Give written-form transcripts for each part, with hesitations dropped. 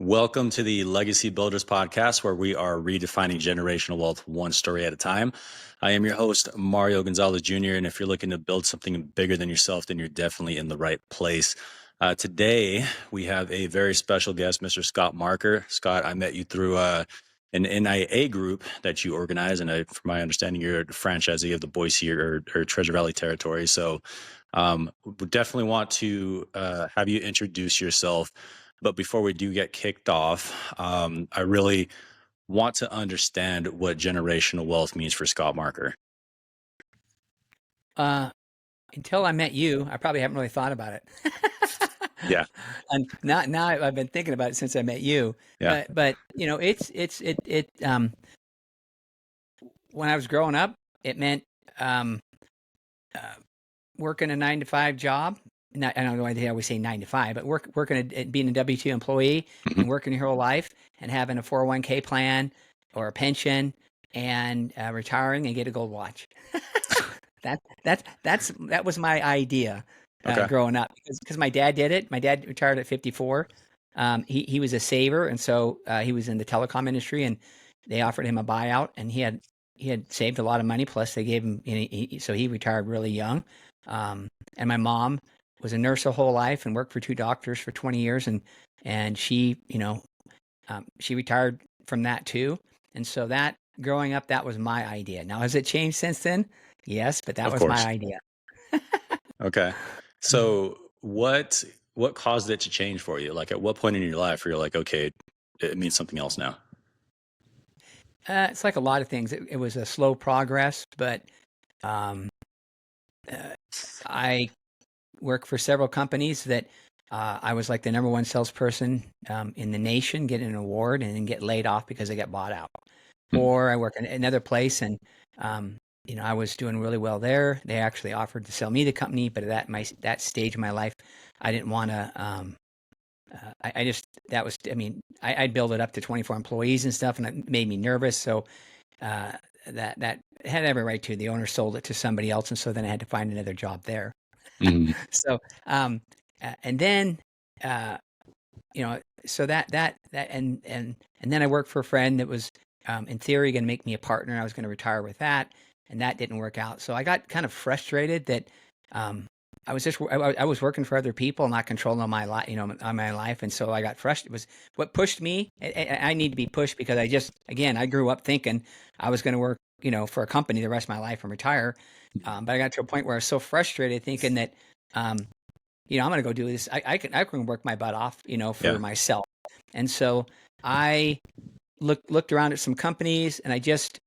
Welcome to the Legacy Builders podcast, where we are redefining generational wealth one story at a time. I am your host, Mario Gonzalez Jr., and if you're looking to build something bigger than yourself, then you're definitely in the right place. Today, we have a very special guest, Mr. Scott Marker. Scott, I met you through an NIA group that you organize, and from my understanding, you're a franchisee of the Boise or Treasure Valley territory. So we definitely want to have you introduce yourself. But before we do get kicked off, I really want to understand what generational wealth means for Scott Marker. Until I met you, I probably haven't really thought about it. Yeah. And now I've been thinking about it since I met you. Yeah. But when I was growing up, it meant working a 9-to-5 job. I don't know why they always say 9 to 5, but working being a W-2 employee Mhm. and working your whole life and having a 401k plan or a pension and retiring and get a gold watch. That was my idea Okay. growing up because my dad did it. My dad retired at 54. He was a saver, and so he was in the telecom industry, and they offered him a buyout, and he had saved a lot of money. Plus, they gave him, so he retired really young. And my mom was a nurse her whole life and worked for 2 doctors for 20 years, and she she retired from that too. And so that growing up, that was my idea. Now, has it changed since then? Yes, but that Of was my course. idea. Okay. So what caused it to change for you? Like, at what point in your life were you like, okay, it means something else now? It's like a lot of things. It was a slow progress, but um, I work for several companies that I was like the number one salesperson in the nation, get an award, and then get laid off because they got bought out. Mhm. Or I work in another place, and I was doing really well there. They actually offered to sell me the company, but at that stage of my life, I didn't want to. I just that was. I mean, I'd build it up to 24 employees and stuff, and it made me nervous. So uh, that had every right to. The owner sold it to somebody else, and so then I had to find another job there. Mhm. So and then uh, so and then I worked for a friend that was in theory going to make me a partner. I was going to retire with that, and that didn't work out. So I got kind of frustrated that um, I was working for other people, not controlling my life, on my life, and so I got frustrated. It was what pushed me. I need to be pushed because I grew up thinking I was going to work, for a company the rest of my life and retire. But I got to a point where I was so frustrated thinking that um, I'm going to go do this. I can work my butt off, for Yeah. myself. And so I looked around at some companies, and I just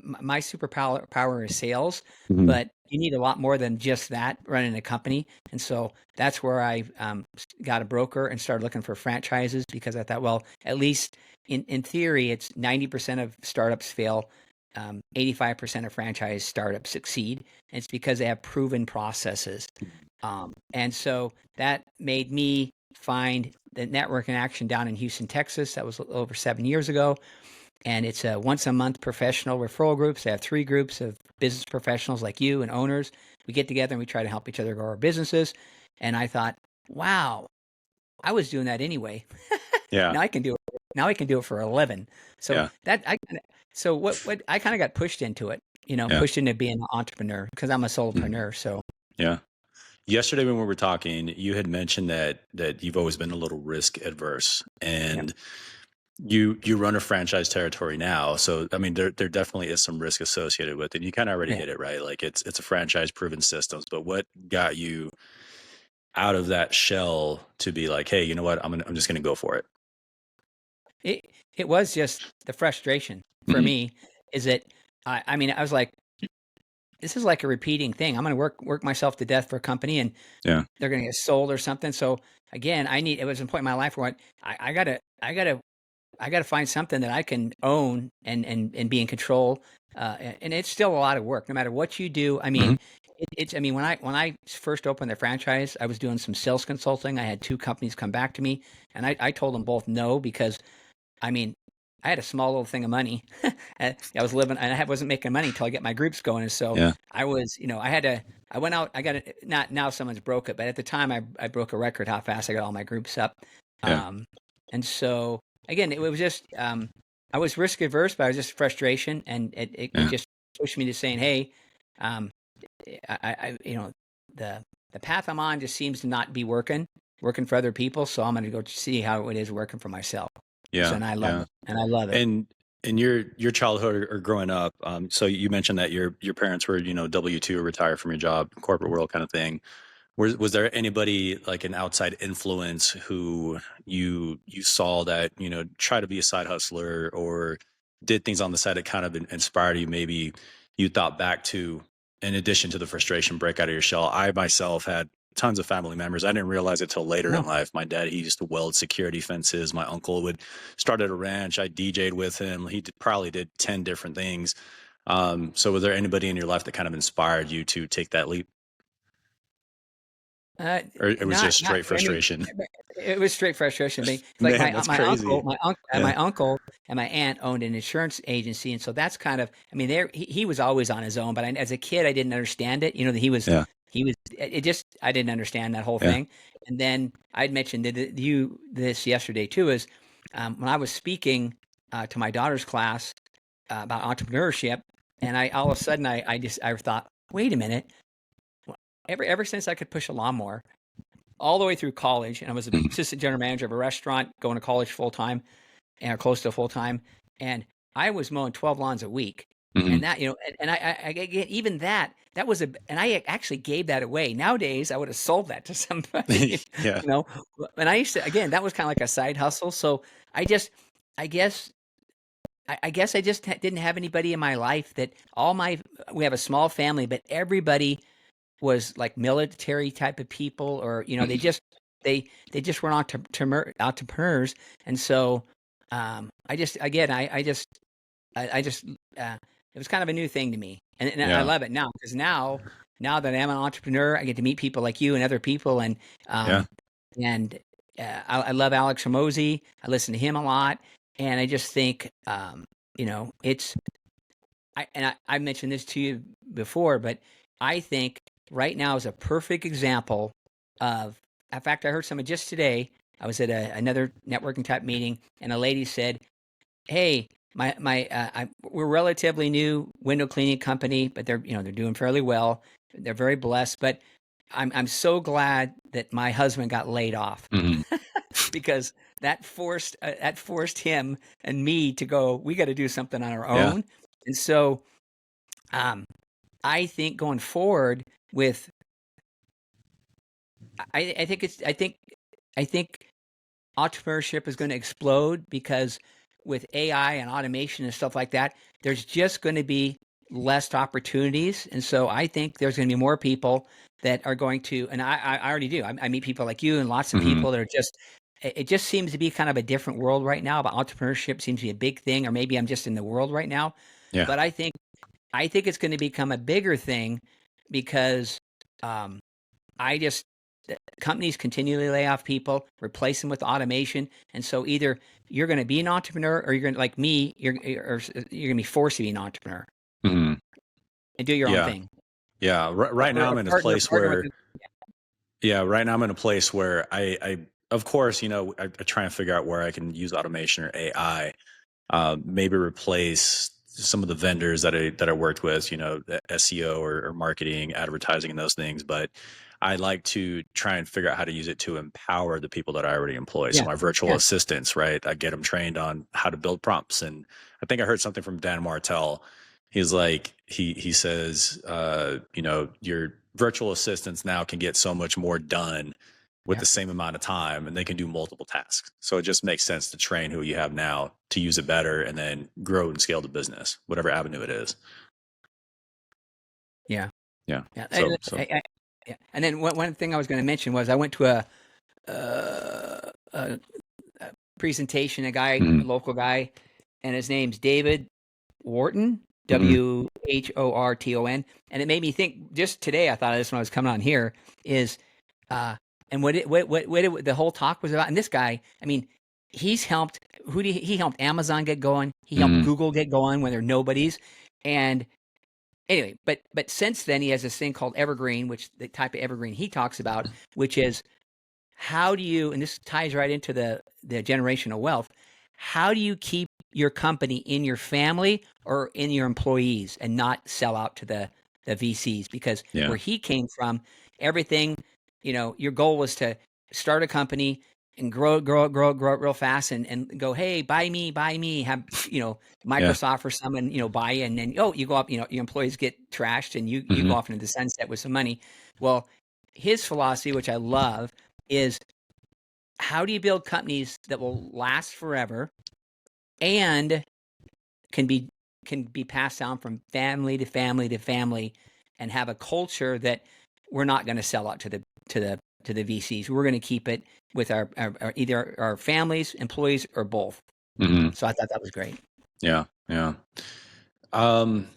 my superpower power is sales, Mhm. but you need a lot more than just that running a company. And so that's where I got a broker and started looking for franchises because I thought, well, at least in theory, it's 90% of startups fail. 85% of franchise startups succeed. And it's because they have proven processes. And so that made me find the Network in Action down in Houston, Texas. That was over 7 years ago. And it's a once a month professional referral groups. They have 3 groups of business professionals like you and owners. We get together and we try to help each other grow our businesses. And I thought, wow, I was doing that anyway. Yeah. Now I can do it. Now I can do it for a living. So Yeah. so what I kind of got pushed into it, Yeah. pushed into being an entrepreneur because I'm a Mhm. solopreneur. So Yeah. Yesterday when we were talking, you had mentioned that you've always been a little risk adverse, yeah, and you run a franchise territory now. So I mean, there definitely is some risk associated with it. You kind of already yeah. hit it, right? Like it's a franchise proven systems. But what got you out of that shell to be like, hey, you know what? I'm just gonna go for it. It it was just the frustration for Hmm. me is that I mean I was like, this is like a repeating thing. I'm going to work myself to death for a company, and Yeah. they're going to get sold or something. So again, it was a point in my life where I gotta find something that I can own and be in control. And it's still a lot of work, no matter what you do. I mean, Hmm. I mean, when I first opened the franchise, I was doing some sales consulting. I had 2 companies come back to me, and I told them both no because I mean, I had a small little thing of money. I was living, and I wasn't making money until I get my groups going. And so Yeah. I was, I went out, I got it. Not now, someone's broke it, but at the time, I broke a record how fast I got all my groups up. Yeah. Um, And so again, it was just I was risk averse, but I was just frustration, and it Yeah. just pushed me to saying, hey, um, the path I'm on just seems to not be working for other people. So I'm going to go see how it is working for myself. So, Yeah. and I love Yeah. it, and I love it. And in your childhood or growing up, so you mentioned that your parents were, W-2 or retired from your job, corporate world kind of thing. Was there anybody like an outside influence who you saw that, try to be a side hustler or did things on the side that kind of inspired you? Maybe you thought back to, in addition to the frustration, break out of your shell. I myself had tons of family members. I didn't realize it till later in No, life. My dad, he used to weld security fences. My uncle would start at a ranch. I DJ'd with him. Probably did 10 different things. So was there anybody in your life that kind of inspired you to take that leap? uh, Or it was just not. straight I mean, frustration? it was straight frustration. But it's like Man, that's my uncle, crazy. Yeah. my uncle and my aunt owned an insurance agency, and so that's kind of. I mean, there he was always on his own, but as a kid, I didn't understand it. That Yeah. he was. It just I didn't understand that whole Yeah. thing. And then I'd mentioned you this yesterday too. Is when I was speaking to my daughter's class about entrepreneurship, and I all of a sudden I thought, wait a minute. Ever since I could push a lawnmower, all the way through college, and I was an Mhm. assistant general manager of a restaurant, going to college full time and close to full time, and I was mowing 12 lawns a week. And Mhm. that, and I get even that was and I actually gave that away. Nowadays, I would have sold that to somebody, Yeah. you know. And I used to, again, that was kind of like a side hustle. So I just, I guess, I guess I just didn't have anybody in my life that we have a small family, but everybody was like military type of people, or they Mhm. just they just weren't entrepreneurs. And so I just again I just it was kind of a new thing to me, and I Yeah. love it now, because now that I'm an entrepreneur, I get to meet people like you and other people, Yeah. um and I love Alex Ramosi. I listen to him a lot, and I just think it's I mentioned this to you before, but I think right now is a perfect example of. In fact, I heard someone just today. I was at another networking type meeting, and a lady said, "Hey, we're relatively new window cleaning company, but they're doing fairly well. They're very blessed, but I'm so glad that my husband got laid off, Mhm. because that forced him and me to go. We got to do something on our Yeah. own." And so um, I think going forward with, I think I think entrepreneurship is going to explode, because with AI and automation and stuff like that, there's just going to be less opportunities. And so I think there's going to be more people that are going to, and I already do. I meet people like you and lots of Mhm. people that are just, it just seems to be kind of a different world right now. But entrepreneurship seems to be a big thing, or maybe I'm just in the world right now. Yeah. But I think it's going to become a bigger thing, because um, I just companies continually lay off people, replace them with automation, and so either you're going to be an entrepreneur, or you're going to, like me, you're going to be forced to be an entrepreneur Mhm. and do your own Yeah. thing, Yeah. Right now I'm in a partner place partner with. where, yeah, right now I'm in a place where of course, I try and figure out where I can use automation or AI, maybe replace some of the vendors that I worked with, the SEO or marketing, advertising, and those things. But I like to try and figure out how to use it to empower the people that I already employ. So Yeah, my virtual yeah, assistants, right? I get them trained on how to build prompts. And I think I heard something from Dan Martell. He's like, he says, your virtual assistants now can get so much more done with yeah, the same amount of time, and they can do multiple tasks. So it just makes sense to train who you have now to use it better and then grow and scale the business, whatever avenue it is. yeah, Yeah. yeah. So Yeah. And then one thing I was going to mention was I went to uh, a, a presentation, a mhm, local guy, and his name's David Wharton, mhm, Whorton, and it made me think. Just today, I thought of this when I was coming on here. Is uh, and the whole talk was about. And this guy, I mean, he's helped. He helped Amazon get going. He helped mhm, Google get going when they're nobodies. And anyway, but since then, he has this thing called Evergreen, which the type of Evergreen he talks about, which is how do you, and this ties right into the generational wealth, how do you keep your company in your family or in your employees and not sell out to the VCs? Because Yeah. where he came from, everything, your goal was to start a company and grow it real fast and go, hey, buy me, have, Yeah. Microsoft or someone, buy you. And then, you go up, your employees get trashed and you go Hmm. off into the sunset with some money. Well, his philosophy, which I love, is how do you build companies that will last forever and can be can be passed down from family to family to family and have a culture that we're not going to sell out to the VCs. We're going to keep it with our either our families, employees, or both. Hmm. So I thought that was great. Yeah. Yeah. Um,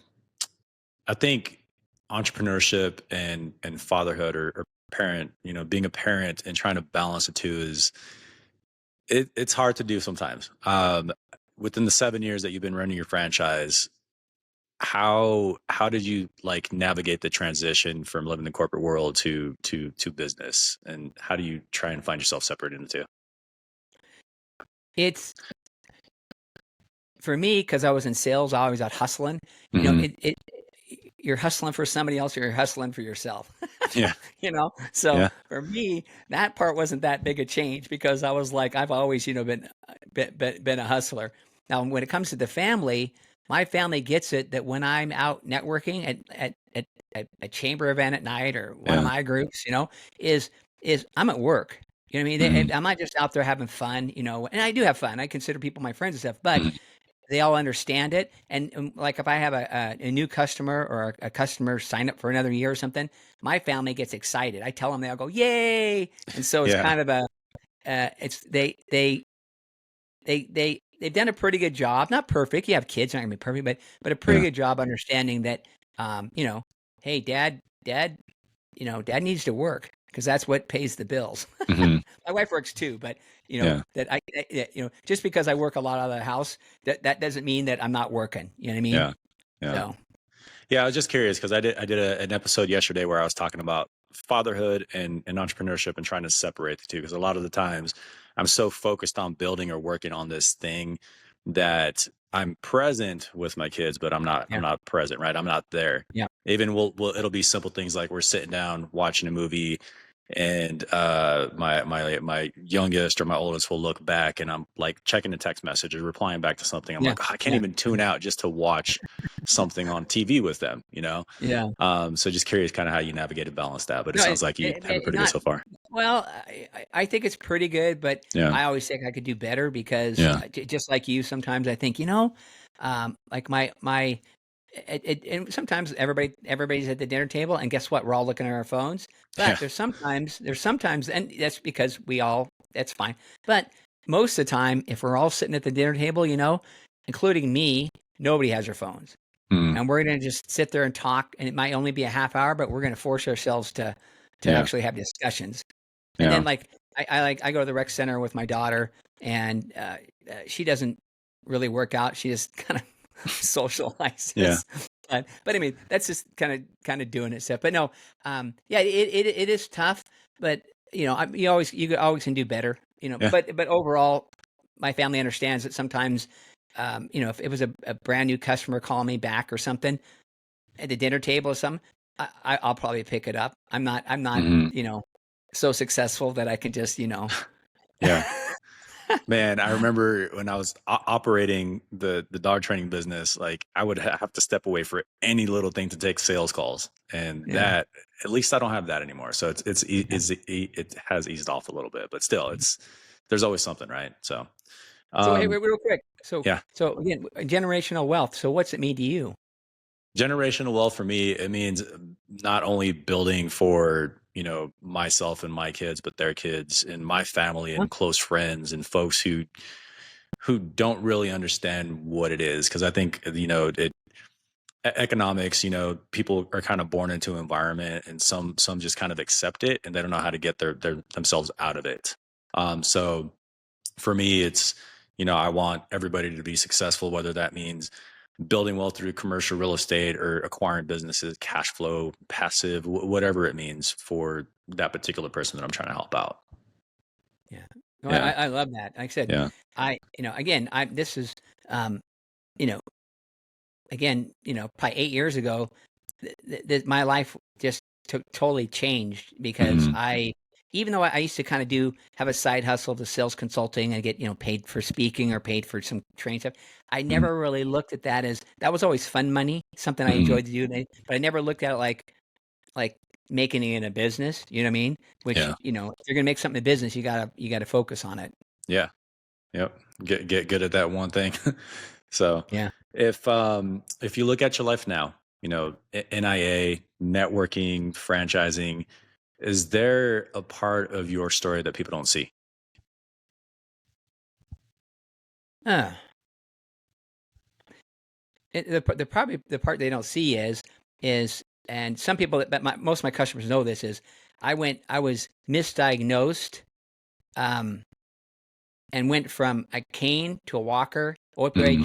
I think entrepreneurship and fatherhood or parent, being a parent and trying to balance the two it's hard to do sometimes. Within the 7 years that you've been running your franchise, how did you like navigate the transition from living in the corporate world to business, and how do you try and find yourself separated into the 2? It's for me because I was in sales. I always out hustling. Hmm. You're hustling for somebody else, or you're hustling for yourself. Yeah. So Yeah. for me, that part wasn't that big a change because I was like, I've always, been a hustler. Now, when it comes to the family, my family gets it that when I'm out networking at a chamber event at night or one of Yeah. my groups, is I'm at work. You know what I mean? Hmm. I'm not just out there having fun, and I do have fun. I consider people my friends and stuff, but Hmm. they all understand it. And like if I have a new customer or a customer sign up for another year or something, my family gets excited. I tell them, they'll go, yay. And so it's Yeah. kind of it's they've done a pretty good job. Not perfect. You have kids, not gonna be perfect, but a pretty Yeah. good job understanding that, hey, dad needs to work because that's what pays the bills. Hmm. My wife works too, but Yeah. that just because I work a lot out of the house, that doesn't mean that I'm not working. You know what I mean? Yeah. Yeah. So Yeah, I was just curious because I did an episode yesterday where I was talking about fatherhood and entrepreneurship and trying to separate the two, because a lot of the times I'm so focused on building or working on this thing that I'm present with my kids, but I'm yeah, not present, right? I'm not there. yeah, Even we'll it'll be simple things like we're sitting down watching a movie, and my youngest or my oldest will look back, and I'm like checking the text messages, replying back to something. I'm yeah, like, "Oh, I can't yeah, even tune out just to watch something on TV with them. yeah. So just curious kind of how you navate and balance that, but it No, sounds like you have it pretty good not so far. well. I think it's pretty good, but Yeah. I always think I could do better because Yeah. just like you, sometimes I think like my and sometimes everybody's at the dinner table, and guess what? We're all looking at our phones. Yeah. But there's sometimes, and that's because that's fine. But most of the time, if we're all sitting at the dinner table, including me, nobody has their phones, Mm. and we're gonna just sit there and talk. And it might only be a half hour, but we're gonna force ourselves to Yeah. actually have discussions. And Yeah. then like I go to the rec center with my daughter, and she doesn't really work out. She just kind of Yeah. socializes. But I mean, that's just kind of doing it stuff. But no, yeah, it is tough. But you always can do better. Yeah. But overall, my family understands that sometimes, if it was a brand new customer calling me back or something at the dinner table or something, I'll probably pick it up. I'm not Hmm. so successful that I can just Yeah. Man, I remember when I was operating the dog training business, like I would have to step away for any little thing to take sales calls, and yeah. that at least I don't have that anymore. So Yeah. it has eased off a little bit, but still, it's there's always something, right? So, So hey, um, real quick. So yeah. so again, generational wealth. So what's it mean to you? Generational wealth for me, it means not only building for, myself and my kids, but their kids and my family Huh? and close friends and folks who don't really understand what it is. Cause I think, economics, people are kind of born into an environment, and some just kind of accept it and they don't know how to get their themselves out of it. So for me, it's, I want everybody to be successful, whether that means building wealth through commercial real estate or acquiring businesses, cash flow, passive, whatever it means for that particular person that I'm trying to help out. Yeah. No, Yeah. I love that. Like I said, Yeah. again, this is, you know, again, probably 8 years ago, my life just totally changed because Hmm. even though I used to kind of have a side hustle to sales consulting and get, paid for speaking or paid for some training stuff, I Hmm. never really looked at that as that was always fun money, something I Hmm. enjoyed to do, but I never looked at it like making it in a business. You know what I mean? Which, Yeah. if you're gonna make something a business, you gotta focus on it. Yeah. Yep. Get good at that one thing. So Yeah. if you look at your life now, NIA, networking, franchising, is there a part of your story that people don't see? Uh, probably the part they don't see is and some people that most of my customers know this is I was misdiagnosed, um, and went from a cane to a walker, Hmm. opioid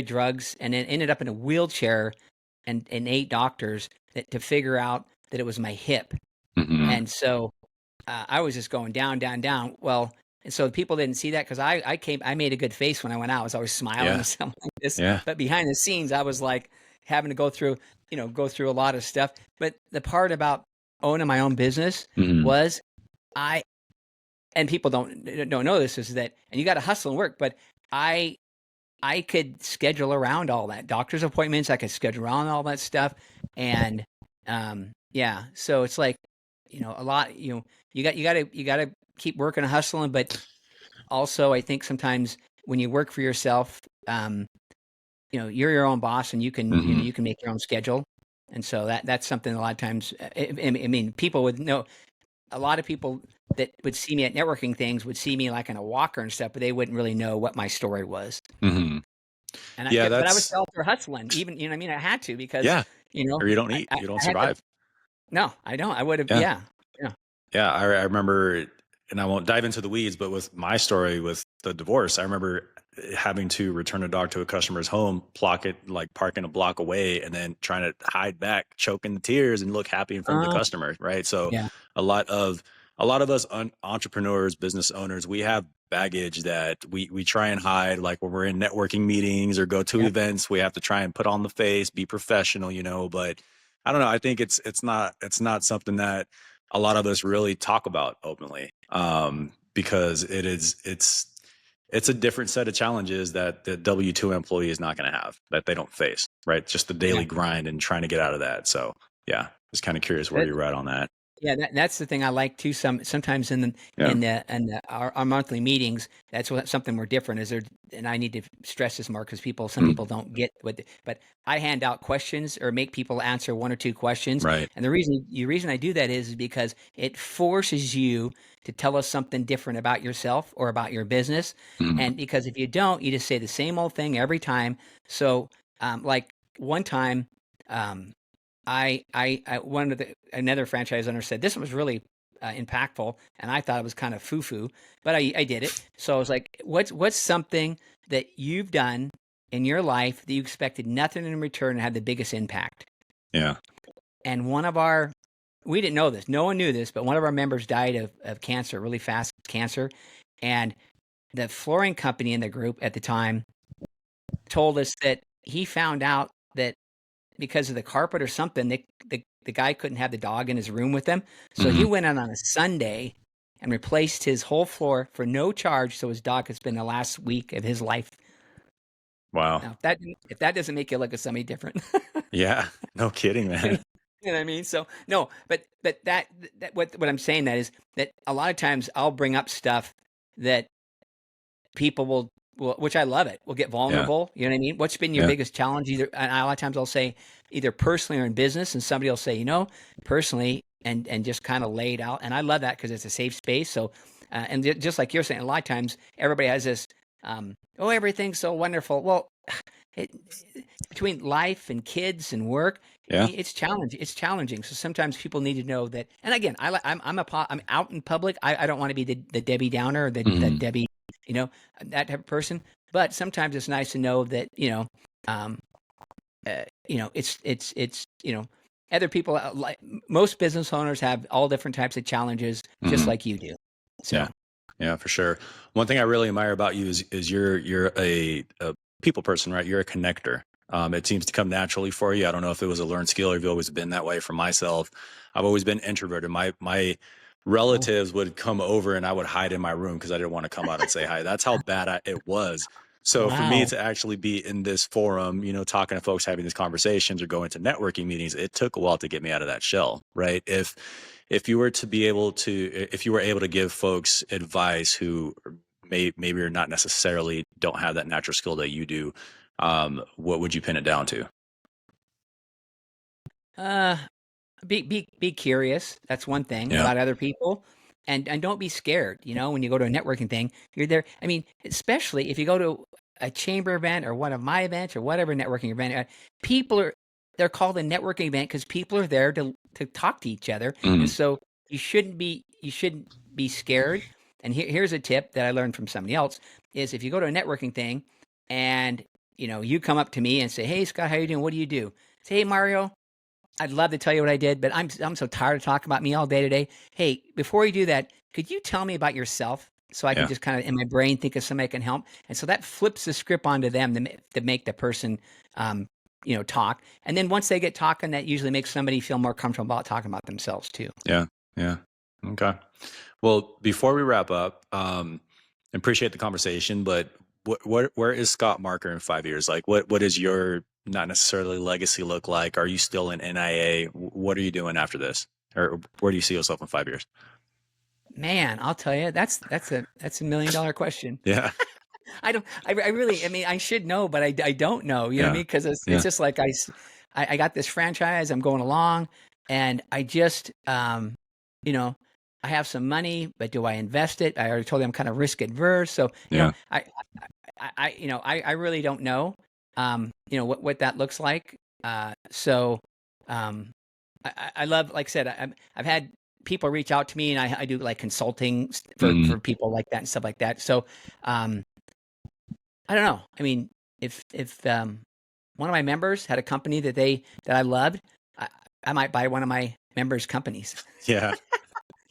drugs, and then ended up in a wheelchair and eight doctors to figure out that it was my hip. Hmm. And so I was just going down, down, down. Well, and so people didn't see that because I made a good face when I went out. I was always smiling Yeah. and stuff like this. Yeah. But behind the scenes, I was like having to go through a lot of stuff. But the part about owning my own business Hmm. was I, and people don't know this is that, and you got to hustle and work. But I I could schedule around all that doctor's appointments. I could schedule around all that stuff, and yeah. So it's like a lot. You got to keep working and hustling, but also I think sometimes when you work for yourself, you're your own boss and you can Hmm. you can make your own schedule, and so that's something a lot of times. I mean, people would know. A lot of people that would see me at networking things would see me like in a walker and stuff, but they wouldn't really know what my story was. Hmm. And Yeah, but I was that's still out there hustling, even what I mean. I had to because yeah. Or you don't I, eat, I, you don't I had to. survive. No, I don't. I would have. Yeah. Yeah, yeah, Yeah, I remember, and I won't dive into the weeds, but with my story with the divorce, I remember having to return a dog to a customer's home, like parking a block away, and then trying to hide back, choking the tears, and look happy in front of the uh, customer. Right. So yeah, a lot of a lot of us entrepreneurs, business owners, we have baggage that we try and hide. Like when we're in networking meetings or go to yeah. events, we have to try and put on the face, be professional, but I don't know. I think it's not something that a lot of us really talk about openly, because it's a different set of challenges that the W-2 employee is not going to have, that they don't face, right? Just the Yeah. daily grind and trying to get out of that. So yeah, just kind of curious where you're at on that. Yeah, that's the thing I like too. Sometimes Yeah. our monthly meetings, that's something we're different. Is there? And I need to stress this more because some people don't get but I hand out questions or make people answer one or two questions. Right. And the reason I do that is because it forces you to tell us something different about yourself or about your business. Mhm. And because if you don't, you just say the same old thing every time. So, like one time. One of another franchise owner said this was really impactful, and I thought it was kind of foo-foo, but I did it. So I was like, what's something that you've done in your life that you expected nothing in return and had the biggest impact? Yeah. And we didn't know this, no one knew this, but one of our members died of cancer, really fast cancer, and the flooring company in the group at the time told us that he found out that because of the carpet or something, the guy couldn't have the dog in his room with him. So he Hmm. went out on a Sunday and replaced his whole floor for no charge. So his dog could spend the last week of his life. Wow. Now, if that doesn't make you look at somebody different, Yeah. No kidding, you know, man. you know what I mean? So no, but that what I'm saying that is that a lot of times I'll bring up stuff that people will, which I love it, will get Yeah. vulnerable. You know what I mean? What's been your Yeah. biggest challenge? Either, and a lot of times I'll say either personally or in business, and somebody will say, personally, and just kind of lay it out. And I love that because it's a safe space. So, and just like you're saying, a lot of times everybody has this, oh, everything's so wonderful. Well, it, between life and kids and work, Yeah. it's challenging. It's challenging. So sometimes people need to know that. And again, I'm out in public. I don't want to be the Debbie Downer or the Hmm. Debbie, you know, that type of person. But sometimes it's nice to know that um, it's other people like most business owners have all different types of challenges, just Hmm. like you do. So, Yeah. Yeah, for sure. One thing I really admire about you is you're a people person, right? You're a connector. It seems to come naturally for you. I don't know if it was a learned skill or if you've always been that way. For myself, I've always been introverted. My oh, relatives would come over and I would hide in my room because I didn't want to come out and say hi. That's how bad it was. So for me wow. to actually be in this forum, talking to folks, having these conversations or going to networking meetings, it took a while to get me out of that shell, right? If you were to be able to, if you were able to give folks advice who maybe are not necessarily don't have that natural skill that you do, what would you pin it down to? Uh, be curious. That's one thing Yeah. about other people, and don't be scared. When you go to a networking thing, you're there. I mean, especially if you go to a chamber event or one of my events or whatever networking event, people are they're called a networking event because people are there to talk to each other, and Mhm. so you shouldn't be scared. And here's a tip that I learned from somebody else: is if you go to a networking thing, and you come up to me and say, "Hey Scott, how you doing? What do you do?" Say, "Hey Mario, I'd love to tell you what I did, but I'm so tired of talking about me all day today. Hey, before you do that, could you tell me about yourself so I can Yeah. just kind of in my brain think of somebody that can help?" And so that flips the script onto them to make the person, talk. And then once they get talking, that usually makes somebody feel more comfortable about talking about themselves too. Yeah. Yeah. Okay. Well, before we wrap up, appreciate the conversation, but where is Scott Marker in 5 years? Like, what is your not necessarily legacy look like? Are you still in NIA? What are you doing after this, or where do you see yourself in 5 years? Man, I'll tell you, that's a $1 million question. Yeah. I really, I mean, I should know, but I don't know, you know what I Yeah. mean? Because it's Yeah. just like I got this franchise, I'm going along, and I just, you know, I have some money, but do I invest it? I already told you I'm kind of risk adverse. So, Yeah. I really don't know, what that looks like. So, um, I love, like I said, I've had people reach out to me, and I do like consulting for Mhm. people like that and stuff like that. So, um, I don't know. I mean, if one of my members had a company that I loved, I, I might buy one of my members' companies. Yeah.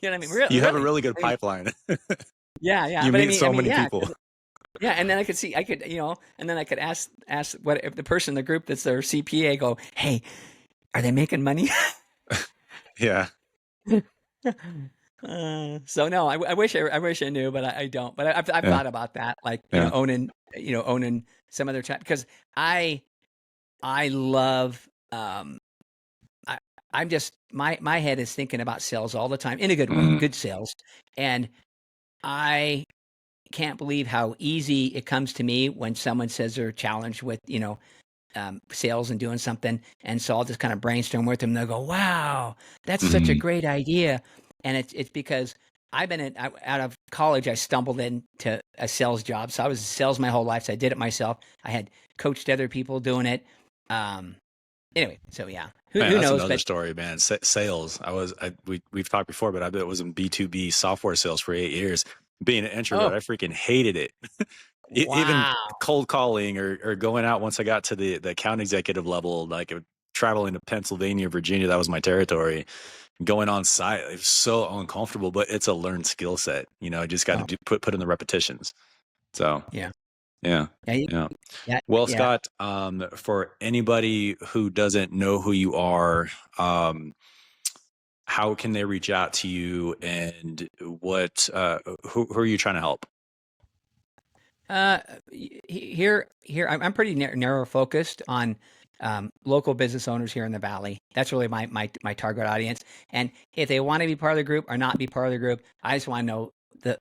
You know what I mean? Really, You have a really. really good I mean, pipeline. yeah, yeah. You But meet so many yeah, people. yeah. And then I could, and then I could ask what if the person in the group that's their CPA go, hey, are they making money? Yeah. So no, I wish I knew, but I don't. But I've Yeah. thought about that, like Yeah. owning some other chat because I I love I I'm just my head is thinking about sales all the time in a good way, Mhm. good sales, and I can't believe how easy it comes to me when someone says they're challenged with sales and doing something, and so I'll just kind of brainstorm with them. They'll go, "Wow, that's such a Mhm. great idea," and it's because out of college. I stumbled into a sales job, so I was in sales my whole life. So I did it myself. I had coached other people doing it. Um, anyway, so yeah, Man, who that's knows? another But story, man. Sales. We've talked before, but I bet it was in B2B software sales for 8 years. Being an introvert, oh I freaking hated it. Even wow, cold calling or going out once I got to the account executive level, like traveling to Pennsylvania, Virginia, that was my territory. Going on site, it's so uncomfortable, but it's a learned skill set. I just got to oh put in the repetitions. So yeah, yeah, yeah, yeah. yeah, Well, yeah. Scott, for anybody who doesn't know who you are, how can they reach out to you, and who are you trying to help? Uh, here, I'm pretty narrow focused on local business owners here in the valley. That's really my target audience. And if they want to be part of the group or not be part of the group, I just want to know the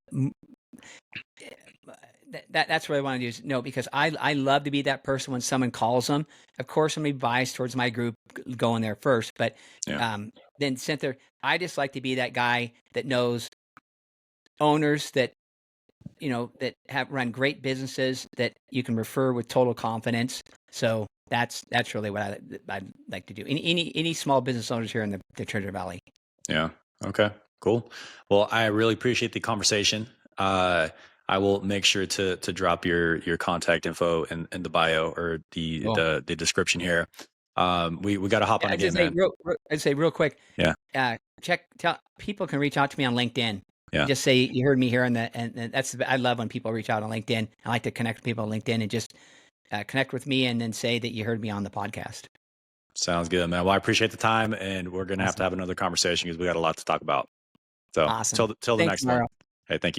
that's what I want to do is know because I love to be that person when someone calls them. Of course, I'm gonna be biased towards my group going there first, but Yeah. then center. I just like to be that guy that knows owners that have run great businesses that you can refer with total confidence. So that's really what I'd like to do. Any small business owners here in the Treasure Valley. Yeah. Okay. Cool. Well, I really appreciate the conversation. Uh, I will make sure to drop your contact info in the bio or the Cool. the the description here. We got to hop on I'd again, just say man. I'd say real quick. Yeah. Tell people can reach out to me on LinkedIn. Yeah. Just say you heard me here on the, and that's, I love when people reach out on LinkedIn. I like to connect with people on LinkedIn and just connect with me and then say that you heard me on the podcast. Sounds good, man. Well, I appreciate the time, and we're going to Awesome. have another conversation because we got a lot to talk about. So Awesome. till the Thanks, next one. Mario. Hey, thank you.